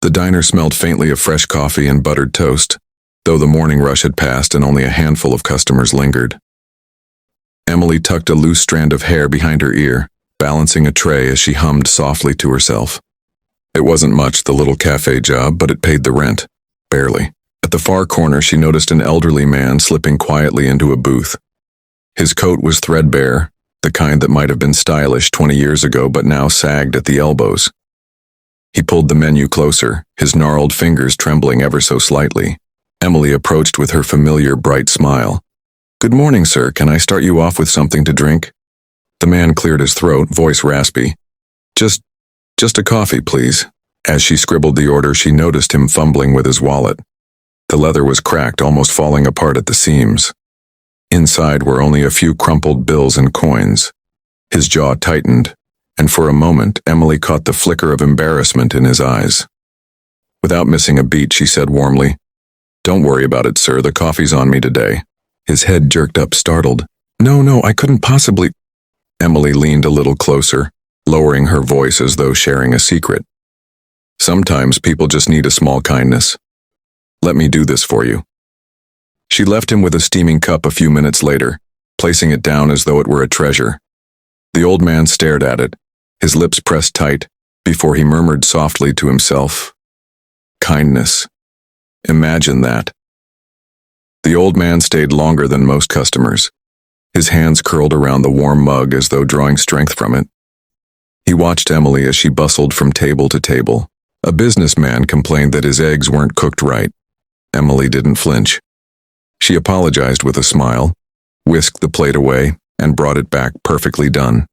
The diner smelled faintly of fresh coffee and buttered toast, though the morning rush had passed and only a handful of customers lingered. Emily tucked a loose strand of hair behind her ear, balancing a tray as she hummed softly to herself. It wasn't much, the little cafe job, but it paid the rent. Barely. At the far corner, she noticed an elderly man slipping quietly into a booth. His coat was threadbare, the kind that might have been stylish 20 years ago but now sagged at the elbows. He pulled the menu closer, his gnarled fingers trembling ever so slightly. Emily approached with her familiar bright smile. "Good morning, sir. Can I start you off with something to drink?" The man cleared his throat, voice raspy. Just a coffee, please." As she scribbled the order, she noticed him fumbling with his wallet. The leather was cracked, almost falling apart at the seams. Inside were only a few crumpled bills and coins. His jaw tightened, and for a moment Emily caught the flicker of embarrassment in his eyes. Without missing a beat, she said warmly, "Don't worry about it, sir. The coffee's on me today." His head jerked up, startled. No, I couldn't possibly." Emily leaned a little closer, lowering her voice as though sharing a secret. "Sometimes people just need a small kindness. Let me do this for you." She left him with a steaming cup a few minutes later, placing it down as though it were a treasure. The old man stared at it, his lips pressed tight, before he murmured softly to himself, "Kindness. Imagine that." The old man stayed longer than most customers, his hands curled around the warm mug as though drawing strength from it. He watched Emily as she bustled from table to table. A businessman complained that his eggs weren't cooked right. Emily didn't flinch. She apologized with a smile, whisked the plate away, and brought it back perfectly done.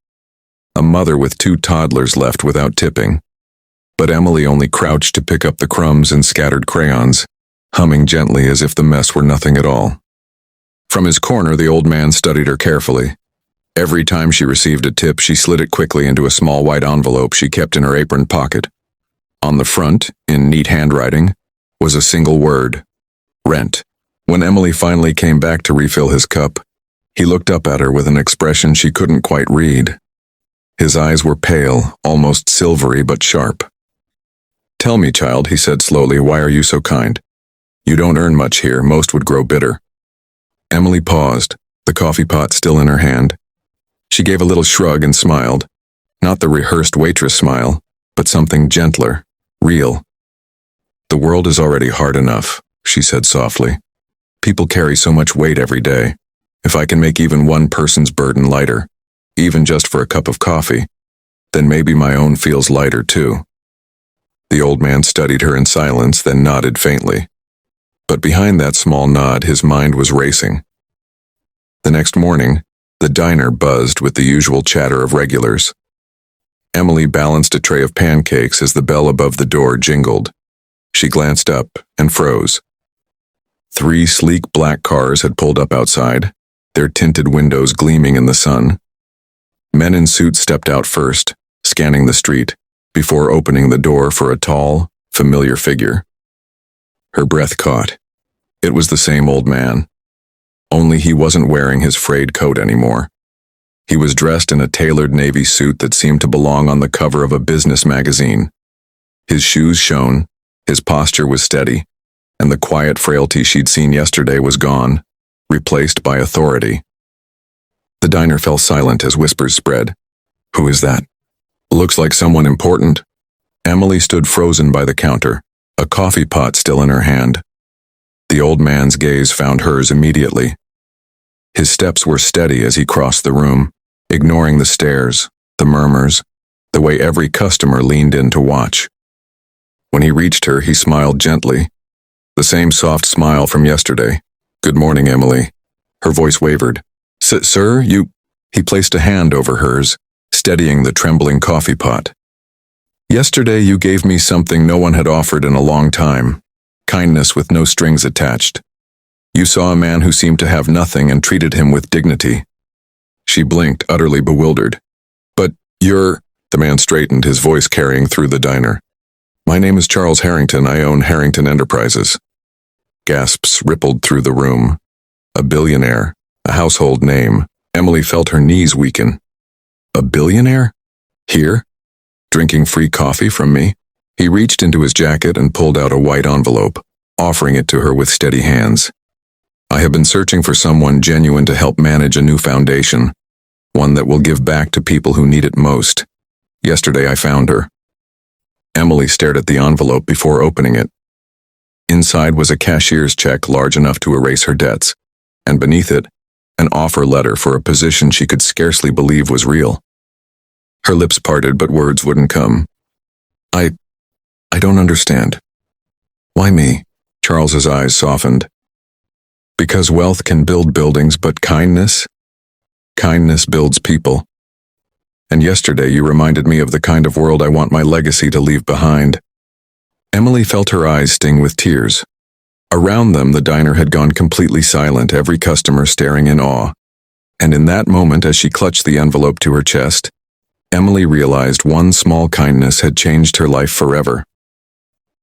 A mother with 2 toddlers left without tipping. But Emily only crouched to pick up the crumbs and scattered crayons, humming gently as if the mess were nothing at all. From his corner, the old man studied her carefully. Every time she received a tip, she slid it quickly into a small white envelope she kept in her apron pocket. On the front, in neat handwriting, was a single word: rent. When Emily finally came back to refill his cup, he looked up at her with an expression she couldn't quite read. His eyes were pale, almost silvery but sharp. "Tell me, child," he said slowly, "why are you so kind? You don't earn much here, most would grow bitter." Emily paused, the coffee pot still in her hand. She gave a little shrug and smiled, not the rehearsed waitress smile, but something gentler, real. "The world is already hard enough," she said softly. "People carry so much weight every day. If I can make even one person's burden lighter, even just for a cup of coffee, then maybe my own feels lighter too." The old man studied her in silence, then nodded faintly. But behind that small nod, his mind was racing. The next morning, the diner buzzed with the usual chatter of regulars. Emily balanced a tray of pancakes as the bell above the door jingled. She glanced up and froze. 3 sleek black cars had pulled up outside, their tinted windows gleaming in the sun. Men in suits stepped out first, scanning the street, before opening the door for a tall, familiar figure. Her breath caught. It was the same old man. Only he wasn't wearing his frayed coat anymore. He was dressed in a tailored navy suit that seemed to belong on the cover of a business magazine. His shoes shone, his posture was steady, and the quiet frailty she'd seen yesterday was gone, replaced by authority. The diner fell silent as whispers spread. "Who is that?" "Looks like someone important." Emily stood frozen by the counter, a coffee pot still in her hand. The old man's gaze found hers immediately. His steps were steady as he crossed the room, ignoring the stares, the murmurs, the way every customer leaned in to watch. When he reached her, he smiled gently, the same soft smile from yesterday. "Good morning, Emily." Her voice wavered. Sir, you..." He placed a hand over hers, steadying the trembling coffee pot. "Yesterday you gave me something no one had offered in a long time. Kindness with no strings attached. You saw a man who seemed to have nothing and treated him with dignity." She blinked, utterly bewildered. "But you're..." The man straightened, his voice carrying through the diner. "My name is Charles Harrington. I own Harrington Enterprises." Gasps rippled through the room. A billionaire, a household name. Emily felt her knees weaken. A billionaire? Here? Drinking free coffee from me? He reached into his jacket and pulled out a white envelope, offering it to her with steady hands. I have been searching for someone genuine to help manage a new foundation, one that will give back to people who need it most. Yesterday I found her. Emily stared at the envelope before opening it. Inside was a cashier's check large enough to erase her debts, and beneath it, an offer letter for a position she could scarcely believe was real. Her lips parted, but words wouldn't come. I don't understand. Why me? Charles's eyes softened. Because wealth can build buildings, but kindness builds people. And yesterday you reminded me of the kind of world I want my legacy to leave behind. Emily felt her eyes sting with tears. Around them, the diner had gone completely silent, every customer staring in awe. And in that moment, as she clutched the envelope to her chest, Emily realized one small kindness had changed her life forever.